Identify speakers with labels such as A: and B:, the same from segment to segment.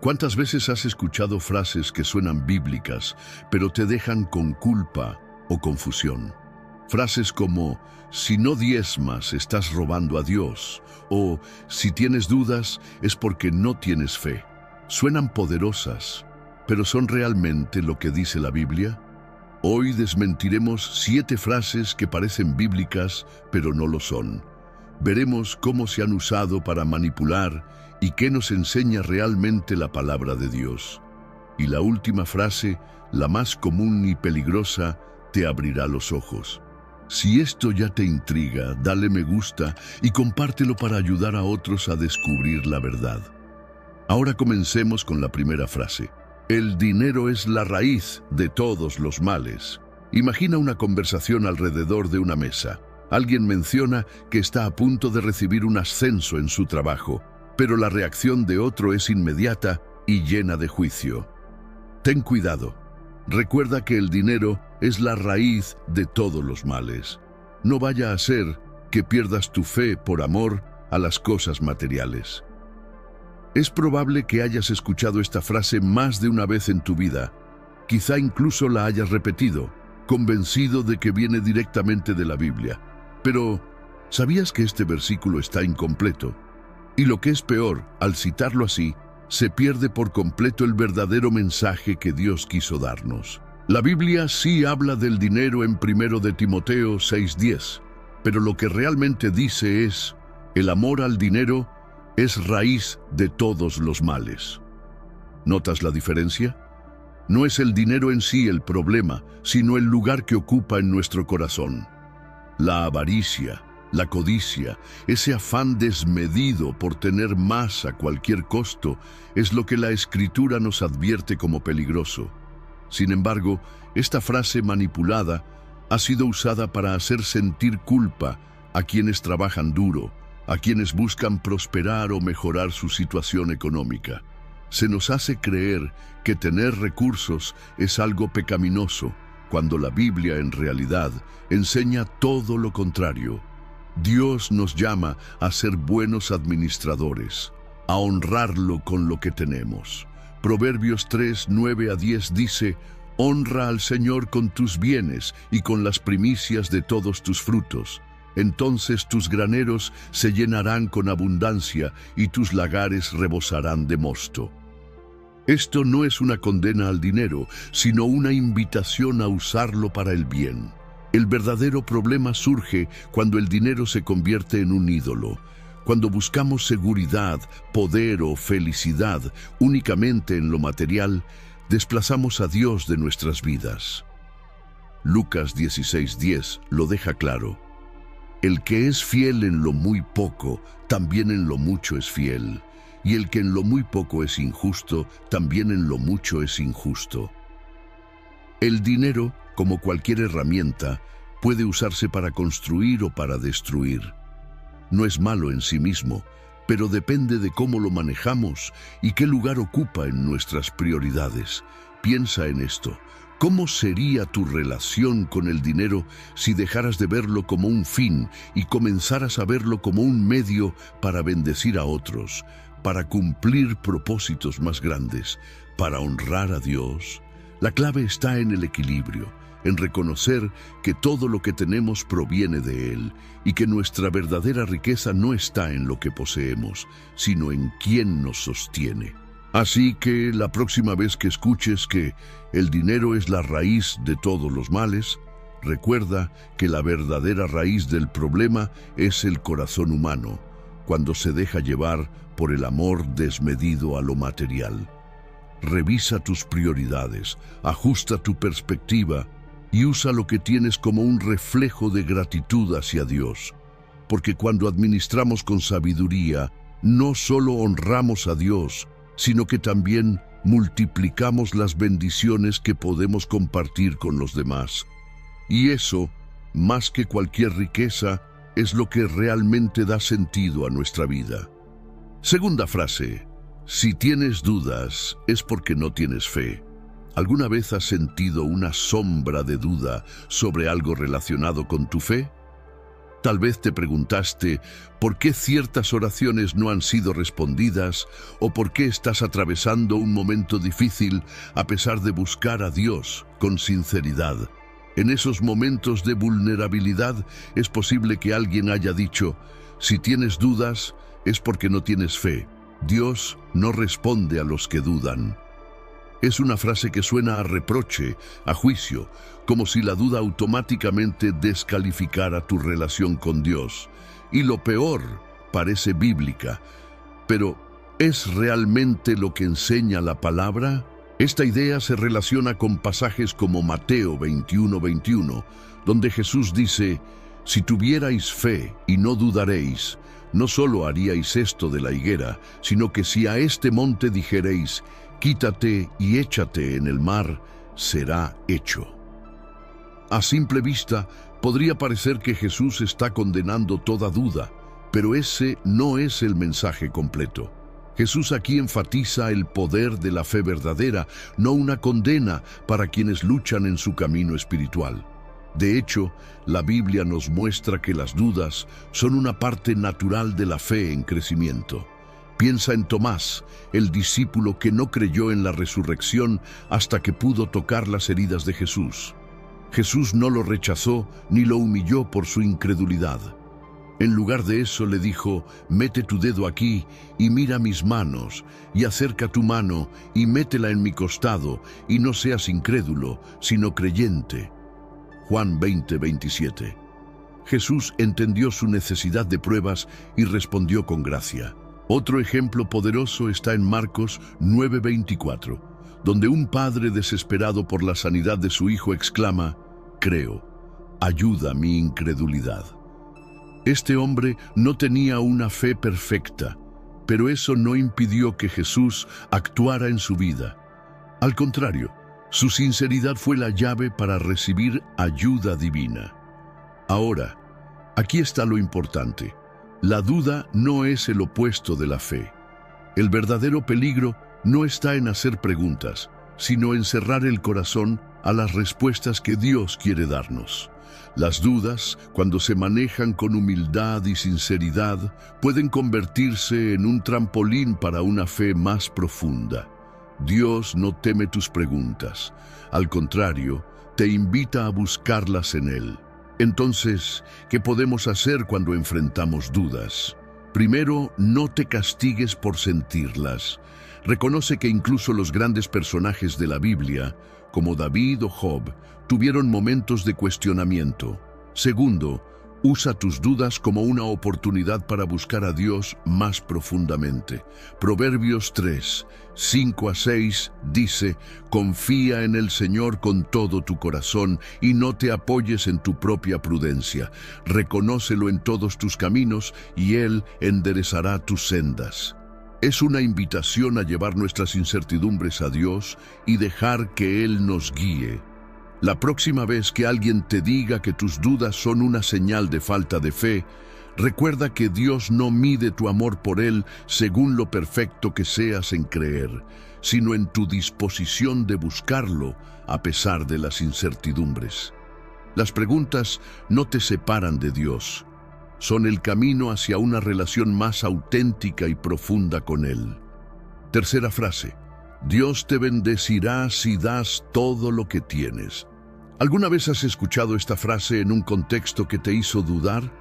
A: ¿Cuántas veces has escuchado frases que suenan bíblicas, pero te dejan con culpa o confusión? Frases como, si no diezmas, estás robando a Dios, o si tienes dudas, es porque no tienes fe. Suenan poderosas, pero ¿son realmente lo que dice la Biblia? Hoy desmentiremos 7 frases que parecen bíblicas, pero no lo son. Veremos cómo se han usado para manipular y qué nos enseña realmente la palabra de Dios. Y la última frase, la más común y peligrosa, te abrirá los ojos. Si esto ya te intriga, dale me gusta y compártelo para ayudar a otros a descubrir la verdad. Ahora comencemos con la primera frase. El dinero es la raíz de todos los males. Imagina una conversación alrededor de una mesa. Alguien menciona que está a punto de recibir un ascenso en su trabajo, pero la reacción de otro es inmediata y llena de juicio. Ten cuidado. Recuerda que el dinero es la raíz de todos los males. No vaya a ser que pierdas tu fe por amor a las cosas materiales. Es probable que hayas escuchado esta frase más de una vez en tu vida. Quizá incluso la hayas repetido, convencido de que viene directamente de la Biblia. Pero, ¿sabías que este versículo está incompleto? Y lo que es peor, al citarlo así, se pierde por completo el verdadero mensaje que Dios quiso darnos. La Biblia sí habla del dinero en 1 de Timoteo 6:10, pero lo que realmente dice es, el amor al dinero es raíz de todos los males. ¿Notas la diferencia? No es el dinero en sí el problema, sino el lugar que ocupa en nuestro corazón. La avaricia, la codicia, ese afán desmedido por tener más a cualquier costo, es lo que la Escritura nos advierte como peligroso. Sin embargo, esta frase manipulada ha sido usada para hacer sentir culpa a quienes trabajan duro, a quienes buscan prosperar o mejorar su situación económica. Se nos hace creer que tener recursos es algo pecaminoso, cuando la Biblia en realidad enseña todo lo contrario. Dios nos llama a ser buenos administradores, a honrarlo con lo que tenemos. Proverbios 3:9-10 dice, honra al Señor con tus bienes y con las primicias de todos tus frutos. Entonces tus graneros se llenarán con abundancia y tus lagares rebosarán de mosto. Esto no es una condena al dinero, sino una invitación a usarlo para el bien. El verdadero problema surge cuando el dinero se convierte en un ídolo, cuando buscamos seguridad, poder o felicidad únicamente en lo material, desplazamos a Dios de nuestras vidas. Lucas 16:10 lo deja claro. El que es fiel en lo muy poco, también en lo mucho es fiel. Y el que en lo muy poco es injusto, también en lo mucho es injusto. El dinero, como cualquier herramienta, puede usarse para construir o para destruir. No es malo en sí mismo, pero depende de cómo lo manejamos y qué lugar ocupa en nuestras prioridades. Piensa en esto. ¿Cómo sería tu relación con el dinero si dejaras de verlo como un fin y comenzaras a verlo como un medio para bendecir a otros, para cumplir propósitos más grandes, para honrar a Dios? La clave está en el equilibrio, en reconocer que todo lo que tenemos proviene de Él y que nuestra verdadera riqueza no está en lo que poseemos, sino en quién nos sostiene. Así que la próxima vez que escuches que el dinero es la raíz de todos los males, recuerda que la verdadera raíz del problema es el corazón humano, cuando se deja llevar por el amor desmedido a lo material. Revisa tus prioridades, ajusta tu perspectiva y usa lo que tienes como un reflejo de gratitud hacia Dios. Porque cuando administramos con sabiduría, no solo honramos a Dios, sino que también multiplicamos las bendiciones que podemos compartir con los demás. Y eso, más que cualquier riqueza, es lo que realmente da sentido a nuestra vida. Segunda frase. Si tienes dudas, es porque no tienes fe. ¿Alguna vez has sentido una sombra de duda sobre algo relacionado con tu fe? Tal vez te preguntaste por qué ciertas oraciones no han sido respondidas o por qué estás atravesando un momento difícil a pesar de buscar a Dios con sinceridad. En esos momentos de vulnerabilidad es posible que alguien haya dicho: si tienes dudas es porque no tienes fe. Dios no responde a los que dudan. Es una frase que suena a reproche, a juicio, como si la duda automáticamente descalificara tu relación con Dios. Y lo peor, parece bíblica. Pero, ¿es realmente lo que enseña la palabra? Esta idea se relaciona con pasajes como Mateo 21:21, donde Jesús dice: si tuvierais fe y no dudaréis, no solo haríais esto de la higuera, sino que si a este monte dijereis: quítate y échate en el mar, será hecho. A simple vista, podría parecer que Jesús está condenando toda duda, pero ese no es el mensaje completo. Jesús aquí enfatiza el poder de la fe verdadera, no una condena para quienes luchan en su camino espiritual. De hecho, la Biblia nos muestra que las dudas son una parte natural de la fe en crecimiento. Piensa en Tomás, el discípulo que no creyó en la resurrección hasta que pudo tocar las heridas de Jesús. Jesús no lo rechazó ni lo humilló por su incredulidad. En lugar de eso le dijo: mete tu dedo aquí y mira mis manos, y acerca tu mano y métela en mi costado, y no seas incrédulo, sino creyente. Juan 20:27. Jesús entendió su necesidad de pruebas y respondió con gracia. Otro ejemplo poderoso está en Marcos 9:24, donde un padre desesperado por la sanidad de su hijo exclama: creo, ayuda mi incredulidad. Este hombre no tenía una fe perfecta, pero eso no impidió que Jesús actuara en su vida. Al contrario, su sinceridad fue la llave para recibir ayuda divina. Ahora, aquí está lo importante. La duda no es el opuesto de la fe. El verdadero peligro no está en hacer preguntas, sino en cerrar el corazón a las respuestas que Dios quiere darnos. Las dudas, cuando se manejan con humildad y sinceridad, pueden convertirse en un trampolín para una fe más profunda. Dios no teme tus preguntas. Al contrario, te invita a buscarlas en Él. Entonces, ¿qué podemos hacer cuando enfrentamos dudas? Primero, no te castigues por sentirlas. Reconoce que incluso los grandes personajes de la Biblia, como David o Job, tuvieron momentos de cuestionamiento. Segundo, usa tus dudas como una oportunidad para buscar a Dios más profundamente. Proverbios 3:5-6 dice: confía en el Señor con todo tu corazón y no te apoyes en tu propia prudencia. Reconócelo en todos tus caminos y Él enderezará tus sendas. Es una invitación a llevar nuestras incertidumbres a Dios y dejar que Él nos guíe. La próxima vez que alguien te diga que tus dudas son una señal de falta de fe, recuerda que Dios no mide tu amor por Él según lo perfecto que seas en creer, sino en tu disposición de buscarlo a pesar de las incertidumbres. Las preguntas no te separan de Dios. Son el camino hacia una relación más auténtica y profunda con Él. Tercera frase: Dios te bendecirá si das todo lo que tienes. ¿Alguna vez has escuchado esta frase en un contexto que te hizo dudar?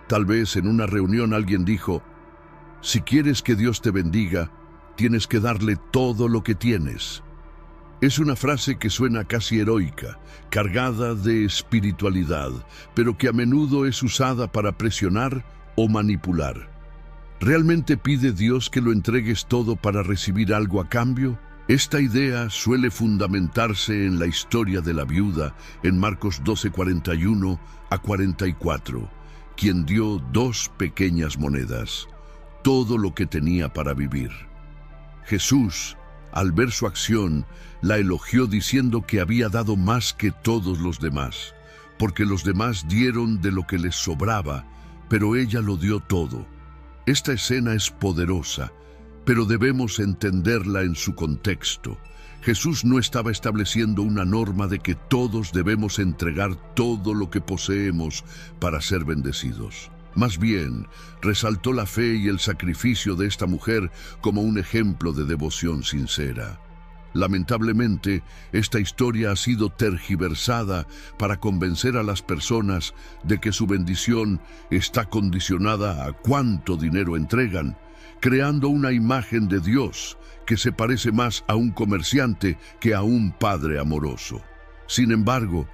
A: Tal vez en una reunión alguien dijo: si quieres que Dios te bendiga, tienes que darle todo lo que tienes. Es una frase que suena casi heroica, cargada de espiritualidad, pero que a menudo es usada para presionar o manipular. ¿Realmente pide Dios que lo entregues todo para recibir algo a cambio? Esta idea suele fundamentarse en la historia de la viuda en Marcos 12:41-44, quien dio 2 pequeñas monedas, todo lo que tenía para vivir. Jesús, al ver su acción, la elogió diciendo que había dado más que todos los demás, porque los demás dieron de lo que les sobraba, pero ella lo dio todo. Esta escena es poderosa, pero debemos entenderla en su contexto. Jesús no estaba estableciendo una norma de que todos debemos entregar todo lo que poseemos para ser bendecidos. Más bien, resaltó la fe y el sacrificio de esta mujer como un ejemplo de devoción sincera. Lamentablemente, esta historia ha sido tergiversada para convencer a las personas de que su bendición está condicionada a cuánto dinero entregan, creando una imagen de Dios que se parece más a un comerciante que a un padre amoroso. Sin embargo,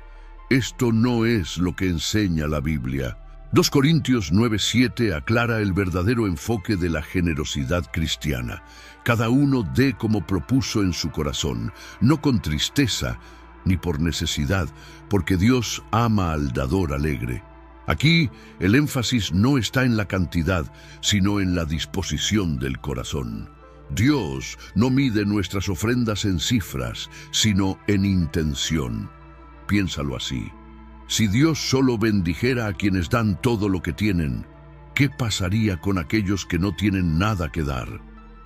A: esto no es lo que enseña la Biblia. 2 Corintios 9:7 aclara el verdadero enfoque de la generosidad cristiana. Cada uno dé como propuso en su corazón, no con tristeza ni por necesidad, porque Dios ama al dador alegre. Aquí el énfasis no está en la cantidad, sino en la disposición del corazón. Dios no mide nuestras ofrendas en cifras, sino en intención. Piénsalo así. Si Dios solo bendijera a quienes dan todo lo que tienen, ¿qué pasaría con aquellos que no tienen nada que dar?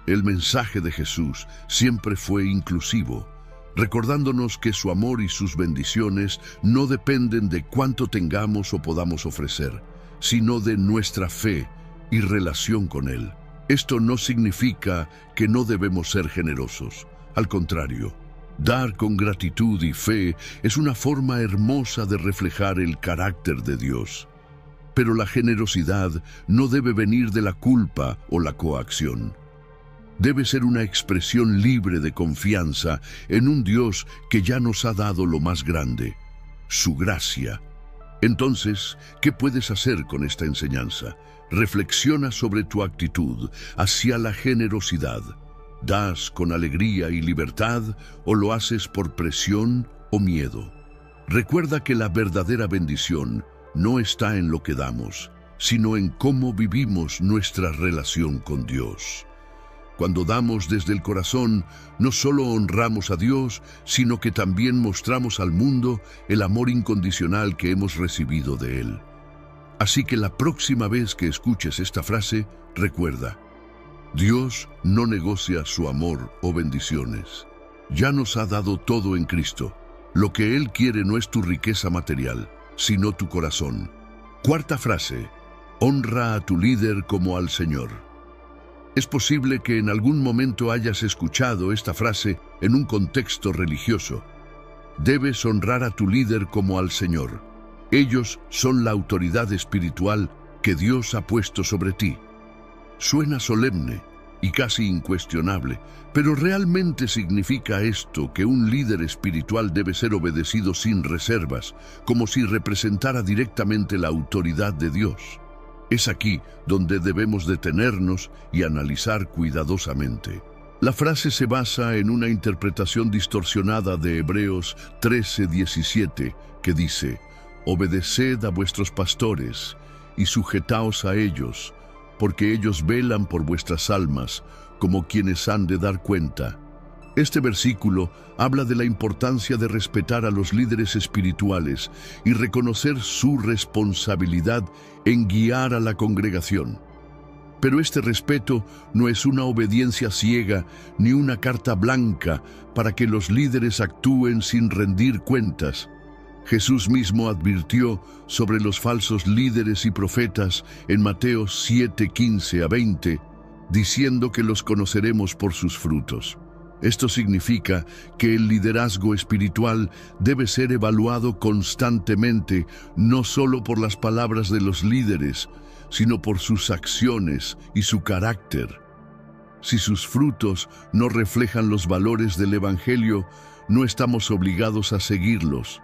A: El mensaje de Jesús siempre fue inclusivo, recordándonos que su amor y sus bendiciones no dependen de cuánto tengamos o podamos ofrecer, sino de nuestra fe y relación con Él. Esto no significa que no debemos ser generosos. Al contrario, dar con gratitud y fe es una forma hermosa de reflejar el carácter de Dios. Pero la generosidad no debe venir de la culpa o la coacción. Debe ser una expresión libre de confianza en un Dios que ya nos ha dado lo más grande, su gracia. Entonces, ¿qué puedes hacer con esta enseñanza? Reflexiona sobre tu actitud hacia la generosidad. ¿Das con alegría y libertad o lo haces por presión o miedo? Recuerda que la verdadera bendición no está en lo que damos, sino en cómo vivimos nuestra relación con Dios. Cuando damos desde el corazón, no solo honramos a Dios, sino que también mostramos al mundo el amor incondicional que hemos recibido de Él. Así que la próxima vez que escuches esta frase, recuerda: Dios no negocia su amor o bendiciones. Ya nos ha dado todo en Cristo. Lo que Él quiere no es tu riqueza material, sino tu corazón. Cuarta frase: honra a tu líder como al Señor. Es posible que en algún momento hayas escuchado esta frase en un contexto religioso. Debes honrar a tu líder como al Señor. Ellos son la autoridad espiritual que Dios ha puesto sobre ti. Suena solemne y casi incuestionable, pero ¿realmente significa esto que un líder espiritual debe ser obedecido sin reservas, como si representara directamente la autoridad de Dios? Es aquí donde debemos detenernos y analizar cuidadosamente. La frase se basa en una interpretación distorsionada de Hebreos 13:17, que dice: obedeced a vuestros pastores y sujetaos a ellos, porque ellos velan por vuestras almas, como quienes han de dar cuenta. Este versículo habla de la importancia de respetar a los líderes espirituales y reconocer su responsabilidad en guiar a la congregación. Pero este respeto no es una obediencia ciega ni una carta blanca para que los líderes actúen sin rendir cuentas. Jesús mismo advirtió sobre los falsos líderes y profetas en Mateo 7:15-20, diciendo que los conoceremos por sus frutos. Esto significa que el liderazgo espiritual debe ser evaluado constantemente, no solo por las palabras de los líderes, sino por sus acciones y su carácter. Si sus frutos no reflejan los valores del Evangelio, no estamos obligados a seguirlos.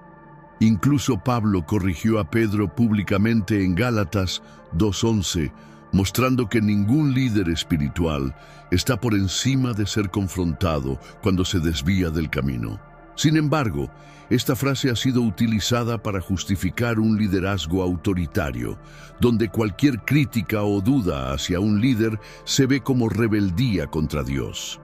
A: Incluso Pablo corrigió a Pedro públicamente en Gálatas 2:11, mostrando que ningún líder espiritual está por encima de ser confrontado cuando se desvía del camino. Sin embargo, esta frase ha sido utilizada para justificar un liderazgo autoritario, donde cualquier crítica o duda hacia un líder se ve como rebeldía contra Dios.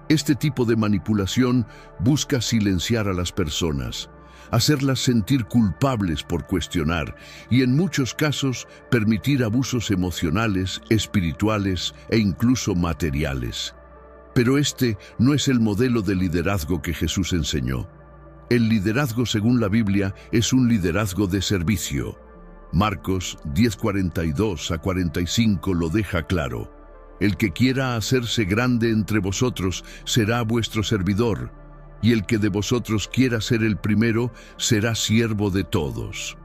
A: Este tipo de manipulación busca silenciar a las personas, hacerlas sentir culpables por cuestionar y en muchos casos permitir abusos emocionales, espirituales e incluso materiales. Pero este no es el modelo de liderazgo que Jesús enseñó. El liderazgo, según la Biblia, es un liderazgo de servicio. Marcos 10:42-45 lo deja claro. El que quiera hacerse grande entre vosotros será vuestro servidor, y el que de vosotros quiera ser el primero será siervo de todos.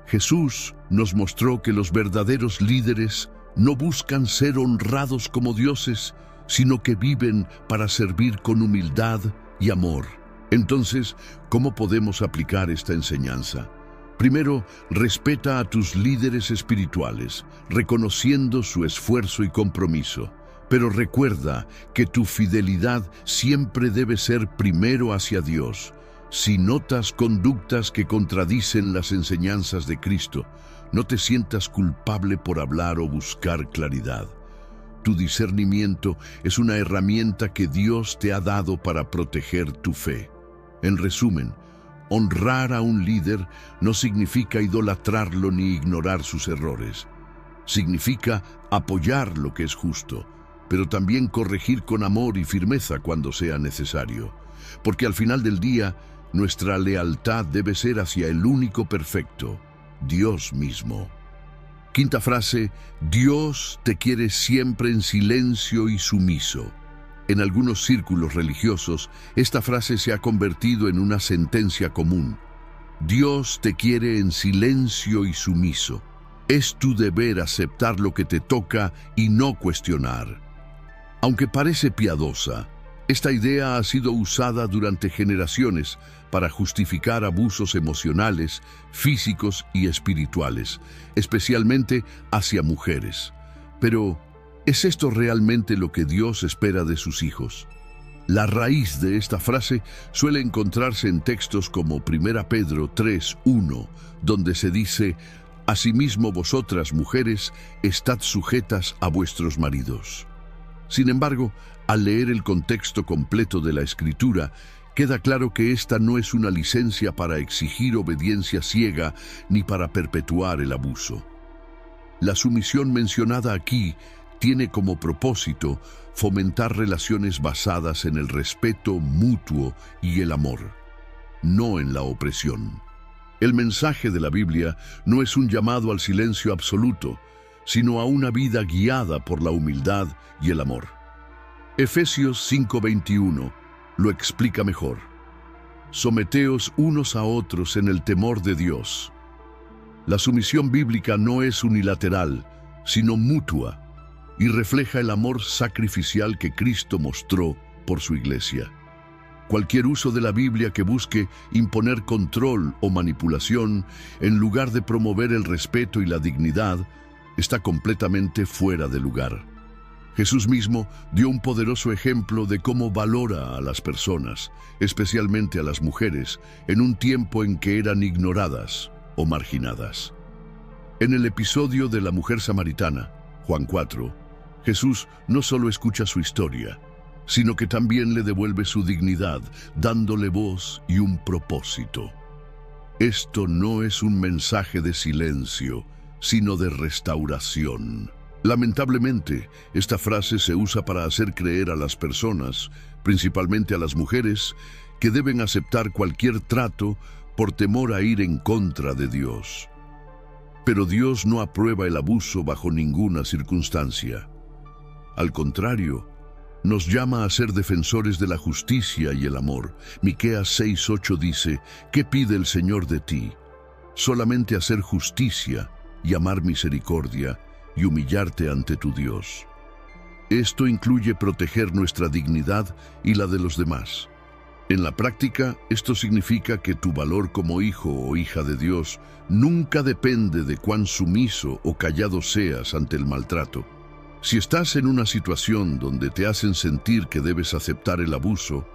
A: Jesús nos mostró que los verdaderos líderes no buscan ser honrados como dioses, sino que viven para servir con humildad y amor. Entonces, ¿cómo podemos aplicar esta enseñanza? Primero, respeta a tus líderes espirituales, reconociendo su esfuerzo y compromiso. Pero recuerda que tu fidelidad siempre debe ser primero hacia Dios. Si notas conductas que contradicen las enseñanzas de Cristo, no te sientas culpable por hablar o buscar claridad. Tu discernimiento es una herramienta que Dios te ha dado para proteger tu fe. En resumen, honrar a un líder no significa idolatrarlo ni ignorar sus errores. Significa apoyar lo que es justo, pero también corregir con amor y firmeza cuando sea necesario. Porque al final del día, nuestra lealtad debe ser hacia el único perfecto, Dios mismo. Quinta frase: Dios te quiere siempre en silencio y sumiso. En algunos círculos religiosos, esta frase se ha convertido en una sentencia común. Dios te quiere en silencio y sumiso. Es tu deber aceptar lo que te toca y no cuestionar. Aunque parece piadosa, esta idea ha sido usada durante generaciones para justificar abusos emocionales, físicos y espirituales, especialmente hacia mujeres. Pero, ¿es esto realmente lo que Dios espera de sus hijos? La raíz de esta frase suele encontrarse en textos como 1 Pedro 3:1, donde se dice: «Asimismo vosotras, mujeres, estad sujetas a vuestros maridos». Sin embargo, al leer el contexto completo de la Escritura, queda claro que esta no es una licencia para exigir obediencia ciega ni para perpetuar el abuso. La sumisión mencionada aquí tiene como propósito fomentar relaciones basadas en el respeto mutuo y el amor, no en la opresión. El mensaje de la Biblia no es un llamado al silencio absoluto, sino a una vida guiada por la humildad y el amor. Efesios 5:21 lo explica mejor. Someteos unos a otros en el temor de Dios. La sumisión bíblica no es unilateral, sino mutua, y refleja el amor sacrificial que Cristo mostró por su iglesia. Cualquier uso de la Biblia que busque imponer control o manipulación, en lugar de promover el respeto y la dignidad, está completamente fuera de lugar. Jesús mismo dio un poderoso ejemplo de cómo valora a las personas, especialmente a las mujeres, en un tiempo en que eran ignoradas o marginadas. En el episodio de la mujer samaritana, Juan 4, Jesús no solo escucha su historia, sino que también le devuelve su dignidad, dándole voz y un propósito. Esto no es un mensaje de silencio, sino de restauración. Lamentablemente, esta frase se usa para hacer creer a las personas, principalmente a las mujeres, que deben aceptar cualquier trato por temor a ir en contra de Dios. Pero Dios no aprueba el abuso bajo ninguna circunstancia. Al contrario, nos llama a ser defensores de la justicia y el amor. Miqueas 6:8 dice: ¿Qué pide el Señor de ti? Solamente hacer justicia y amar misericordia y humillarte ante tu Dios. Esto incluye proteger nuestra dignidad y la de los demás. En la práctica, esto significa que tu valor como hijo o hija de Dios nunca depende de cuán sumiso o callado seas ante el maltrato. Si estás en una situación donde te hacen sentir que debes aceptar el abuso,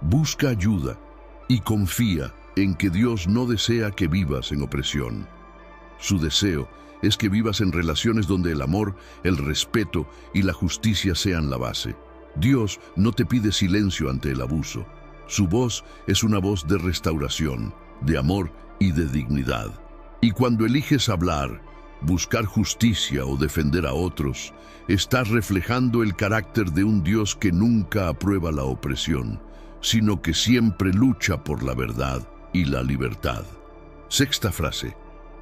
A: busca ayuda y confía en que Dios no desea que vivas en opresión. Su deseo es que vivas en relaciones donde el amor, el respeto y la justicia sean la base. Dios no te pide silencio ante el abuso. Su voz es una voz de restauración, de amor y de dignidad. Y cuando eliges hablar, buscar justicia o defender a otros, estás reflejando el carácter de un Dios que nunca aprueba la opresión, sino que siempre lucha por la verdad y la libertad. Sexta frase: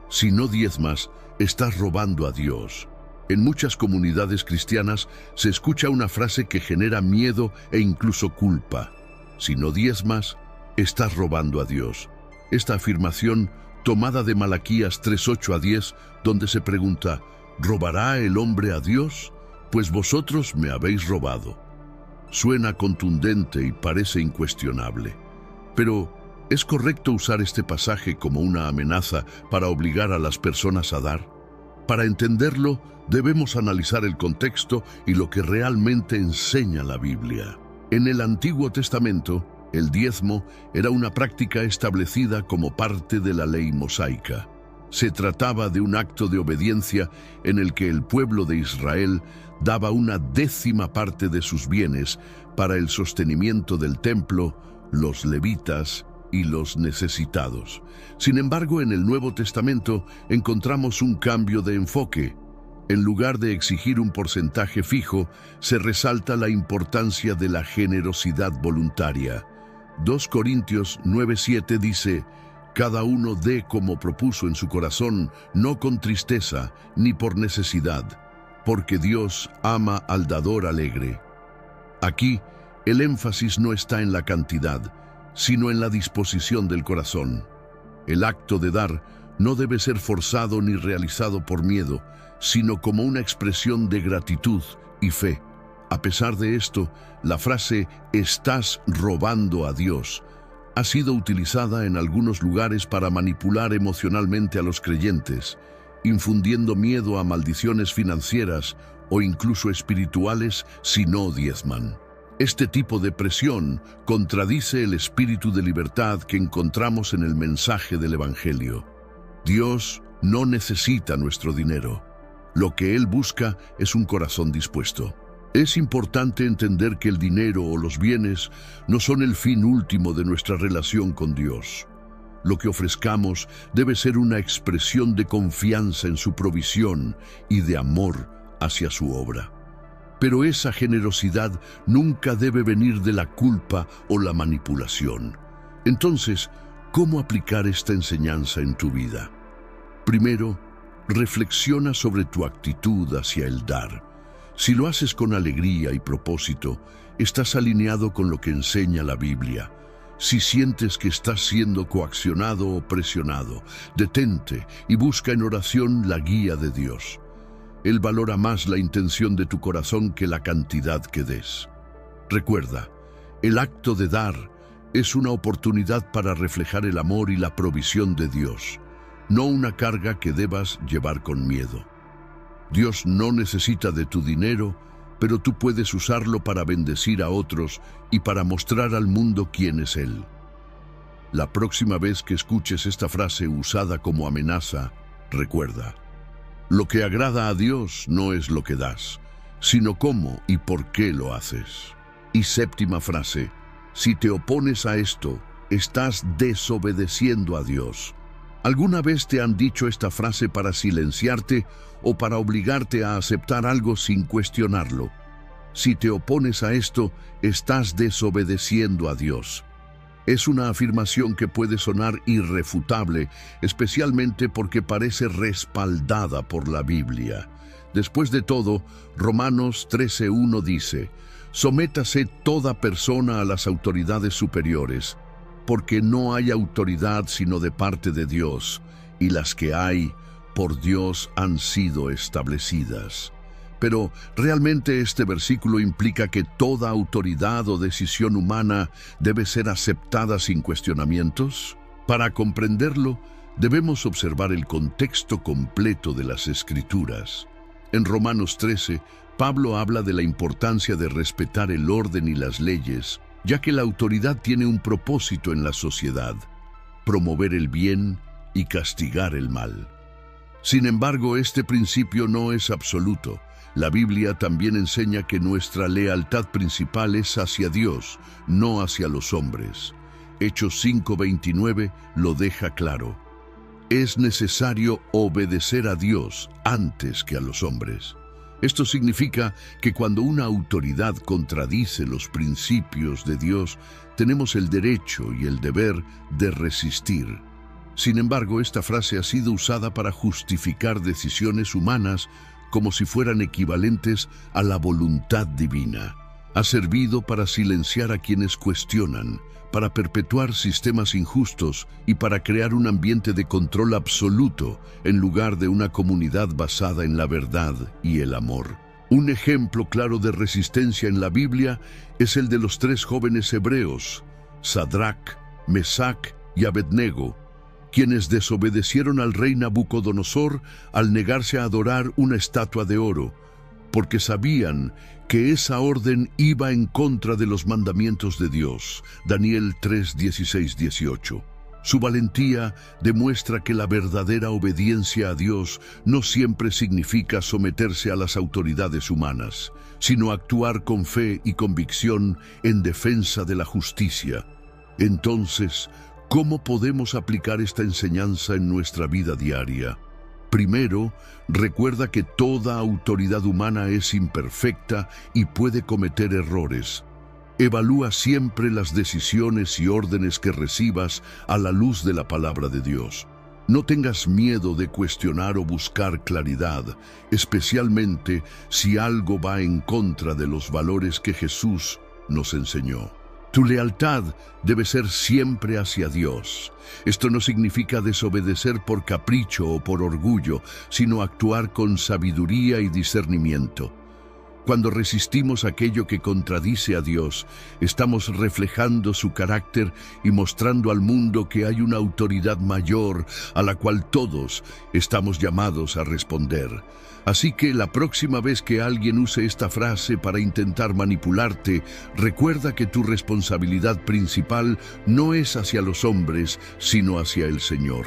A: si no diezmas, estás robando a Dios. En muchas comunidades cristianas se escucha una frase que genera miedo e incluso culpa. Si no diezmas, estás robando a Dios. Esta afirmación, tomada de Malaquías 3:8-10, donde se pregunta: ¿robará el hombre a Dios? Pues vosotros me habéis robado. Suena contundente y parece incuestionable. Pero, ¿es correcto usar este pasaje como una amenaza para obligar a las personas a dar? Para entenderlo, debemos analizar el contexto y lo que realmente enseña la Biblia. En el Antiguo Testamento, el diezmo era una práctica establecida como parte de la ley mosaica. Se trataba de un acto de obediencia en el que el pueblo de Israel daba una décima parte de sus bienes para el sostenimiento del templo, los levitas y los necesitados. Sin embargo, en el Nuevo Testamento encontramos un cambio de enfoque. En lugar de exigir un porcentaje fijo, se resalta la importancia de la generosidad voluntaria. 2 Corintios 9:7 dice: cada uno dé como propuso en su corazón, no con tristeza ni por necesidad, porque Dios ama al dador alegre. Aquí, el énfasis no está en la cantidad, sino en la disposición del corazón. El acto de dar no debe ser forzado ni realizado por miedo, sino como una expresión de gratitud y fe. A pesar de esto, la frase «estás robando a Dios» ha sido utilizada en algunos lugares para manipular emocionalmente a los creyentes, infundiendo miedo a maldiciones financieras o incluso espirituales si no diezman. Este tipo de presión contradice el espíritu de libertad que encontramos en el mensaje del Evangelio. Dios no necesita nuestro dinero. Lo que Él busca es un corazón dispuesto. Es importante entender que el dinero o los bienes no son el fin último de nuestra relación con Dios. Lo que ofrezcamos debe ser una expresión de confianza en su provisión y de amor hacia su obra. Pero esa generosidad nunca debe venir de la culpa o la manipulación. Entonces, ¿cómo aplicar esta enseñanza en tu vida? Primero, reflexiona sobre tu actitud hacia el dar. Si lo haces con alegría y propósito, estás alineado con lo que enseña la Biblia. Si sientes que estás siendo coaccionado o presionado, detente y busca en oración la guía de Dios. Él valora más la intención de tu corazón que la cantidad que des. Recuerda, el acto de dar es una oportunidad para reflejar el amor y la provisión de Dios, no una carga que debas llevar con miedo. Dios no necesita de tu dinero, pero tú puedes usarlo para bendecir a otros y para mostrar al mundo quién es Él. La próxima vez que escuches esta frase usada como amenaza, recuerda: lo que agrada a Dios no es lo que das, sino cómo y por qué lo haces. Y séptima frase: si te opones a esto, estás desobedeciendo a Dios. ¿Alguna vez te han dicho esta frase para silenciarte o para obligarte a aceptar algo sin cuestionarlo? Si te opones a esto, estás desobedeciendo a Dios. Es una afirmación que puede sonar irrefutable, especialmente porque parece respaldada por la Biblia. Después de todo, Romanos 13:1 dice: «Sométase toda persona a las autoridades superiores, porque no hay autoridad sino de parte de Dios, y las que hay, por Dios han sido establecidas». Pero, ¿realmente este versículo implica que toda autoridad o decisión humana debe ser aceptada sin cuestionamientos? Para comprenderlo, debemos observar el contexto completo de las Escrituras. En Romanos 13, Pablo habla de la importancia de respetar el orden y las leyes, ya que la autoridad tiene un propósito en la sociedad: promover el bien y castigar el mal. Sin embargo, este principio no es absoluto. La Biblia también enseña que nuestra lealtad principal es hacia Dios, no hacia los hombres. Hechos 5:29 lo deja claro. es necesario obedecer a Dios antes que a los hombres. Esto significa que cuando una autoridad contradice los principios de Dios, tenemos el derecho y el deber de resistir. Sin embargo, esta frase ha sido usada para justificar decisiones humanas como si fueran equivalentes a la voluntad divina. Ha servido para silenciar a quienes cuestionan, para perpetuar sistemas injustos y para crear un ambiente de control absoluto en lugar de una comunidad basada en la verdad y el amor. Un ejemplo claro de resistencia en la Biblia es el de los 3 jóvenes hebreos, Sadrac, Mesac y Abednego, quienes desobedecieron al rey Nabucodonosor al negarse a adorar una estatua de oro, porque sabían que esa orden iba en contra de los mandamientos de Dios. Daniel 3, 16, 18. Su valentía demuestra que la verdadera obediencia a Dios no siempre significa someterse a las autoridades humanas, sino actuar con fe y convicción en defensa de la justicia. Entonces, ¿cómo podemos aplicar esta enseñanza en nuestra vida diaria? Primero, recuerda que toda autoridad humana es imperfecta y puede cometer errores. Evalúa siempre las decisiones y órdenes que recibas a la luz de la palabra de Dios. No tengas miedo de cuestionar o buscar claridad, especialmente si algo va en contra de los valores que Jesús nos enseñó. Tu lealtad debe ser siempre hacia Dios. Esto no significa desobedecer por capricho o por orgullo, sino actuar con sabiduría y discernimiento. Cuando resistimos aquello que contradice a Dios, estamos reflejando su carácter y mostrando al mundo que hay una autoridad mayor a la cual todos estamos llamados a responder. Así que la próxima vez que alguien use esta frase para intentar manipularte, recuerda que tu responsabilidad principal no es hacia los hombres, sino hacia el Señor.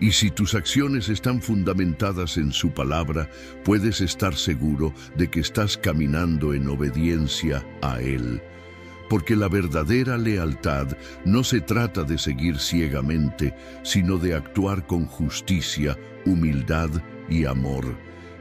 A: Y si tus acciones están fundamentadas en su palabra, puedes estar seguro de que estás caminando en obediencia a Él. Porque la verdadera lealtad no se trata de seguir ciegamente, sino de actuar con justicia, humildad y amor,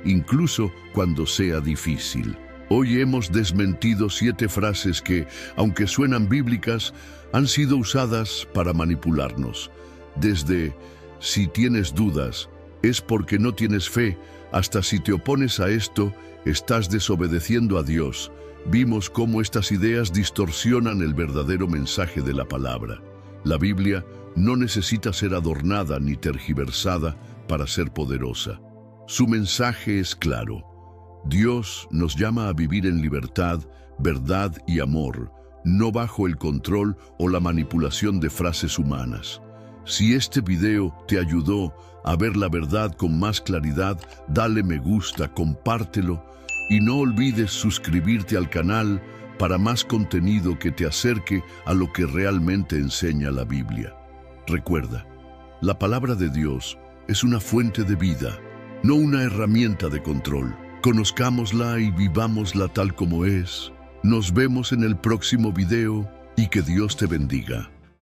A: incluso cuando sea difícil. Hoy hemos desmentido 7 frases que, aunque suenan bíblicas, han sido usadas para manipularnos. Desde "si tienes dudas, es porque no tienes fe", hasta "si te opones a esto, estás desobedeciendo a Dios", vimos cómo estas ideas distorsionan el verdadero mensaje de la palabra. La Biblia no necesita ser adornada ni tergiversada para ser poderosa. Su mensaje es claro. Dios nos llama a vivir en libertad, verdad y amor, no bajo el control o la manipulación de frases humanas. Si este video te ayudó a ver la verdad con más claridad, dale me gusta, compártelo y no olvides suscribirte al canal para más contenido que te acerque a lo que realmente enseña la Biblia. Recuerda, la palabra de Dios es una fuente de vida, no una herramienta de control. Conozcámosla y vivámosla tal como es. Nos vemos en el próximo video y que Dios te bendiga.